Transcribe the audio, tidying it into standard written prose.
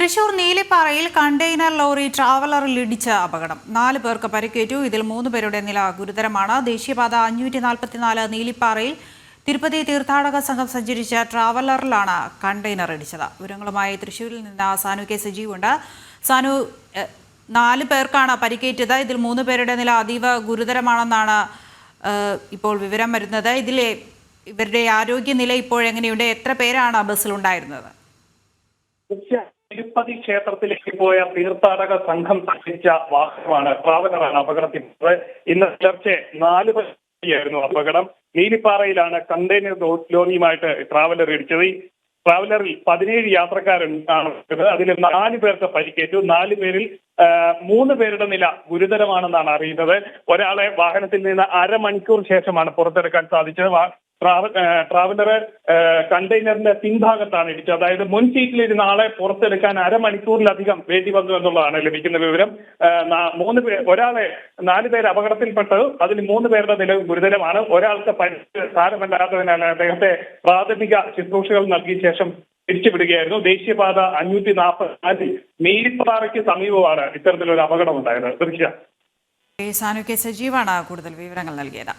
Thrissur നീലിപ്പാറയിൽ container lorry ട്രാവലറിൽ ഇടിച്ച അപകടം 4 പേർക്ക് പരിക്കേറ്റു. ഇതിൽ 3 പേരുടെ നില ഗുരുതരമാണ്. ദേശീയപാത 544 നീലിപ്പാറയിൽ തിരുപ്പതി തീർത്ഥാടക സംഘം സഞ്ചരിച്ച ട്രാവലറിലാണ് കണ്ടെയ്നർ ഇടിച്ചത്. വിവരങ്ങളുമായി തൃശൂരിൽ നിന്ന് സാനു കെ സജീവ് ഉണ്ട്. സാനു, 4 പേർക്കാണ് പരിക്കേറ്റത്. ഇതിൽ 3 പേരുടെ നില അതീവ ഗുരുതരമാണെന്നാണ് ഇപ്പോൾ വിവരം വരുന്നത്. ഇവരുടെ ആരോഗ്യനില ഇപ്പോഴെങ്ങനെയുണ്ട്? എത്ര പേരാണ് ബസ്സിലുണ്ടായിരുന്നത്? തിരുപ്പതി ക്ഷേത്രത്തിലേക്ക് പോയ തീർത്ഥാടക സംഘം സഞ്ചരിച്ച വാഹനമാണ് ട്രാവലറാണ് അപകടത്തിൽപ്പെട്ടത്. ഇന്ന് പുലർച്ചെ 4 പേരായിരുന്നു അപകടം. നീലിപ്പാറയിലാണ് കണ്ടെയ്നർ ലോറിയുമായിട്ട് ട്രാവലർ ഇടിച്ചത്. ഈ ട്രാവലറിൽ 17 യാത്രക്കാരാണ്. അതിൽ 4 പേർക്ക് പരിക്കേറ്റു. 4 പേരിൽ 3 പേരുടെ നില ഗുരുതരമാണെന്നാണ് അറിയുന്നത്. ഒരാളെ വാഹനത്തിൽ നിന്ന് അരമണിക്കൂർ ശേഷമാണ് പുറത്തെടുക്കാൻ സാധിച്ചത്. ട്രാവലർ കണ്ടെയ്നറിന്റെ പിൻഭാഗത്താണ് ഇടിച്ചത്. അതായത് മുൻ സീറ്റിലിരുന്ന ആളെ പുറത്തെടുക്കാൻ അരമണിക്കൂറിലധികം വേണ്ടി വന്നു എന്നുള്ളതാണ് ലഭിക്കുന്ന വിവരം. 4 പേര് അപകടത്തിൽപ്പെട്ടു. അതിൽ 3 പേരുടെ നില ഗുരുതരമാണ്. ഒരാൾക്ക് പരിക്ക് സാരമല്ലാത്തതിനാൽ അദ്ദേഹത്തെ പ്രാഥമിക ശുശ്രൂഷകൾ നൽകിയ ശേഷം തിരിച്ചുവിടുകയായിരുന്നു. ദേശീയപാത 544 നീലിപ്പാറയ്ക്ക് സമീപമാണ് ഇത്തരത്തിലൊരു അപകടം ഉണ്ടായത്. സാനു കെ സജീവാണ് കൂടുതൽ വിവരങ്ങൾ നൽകിയത്.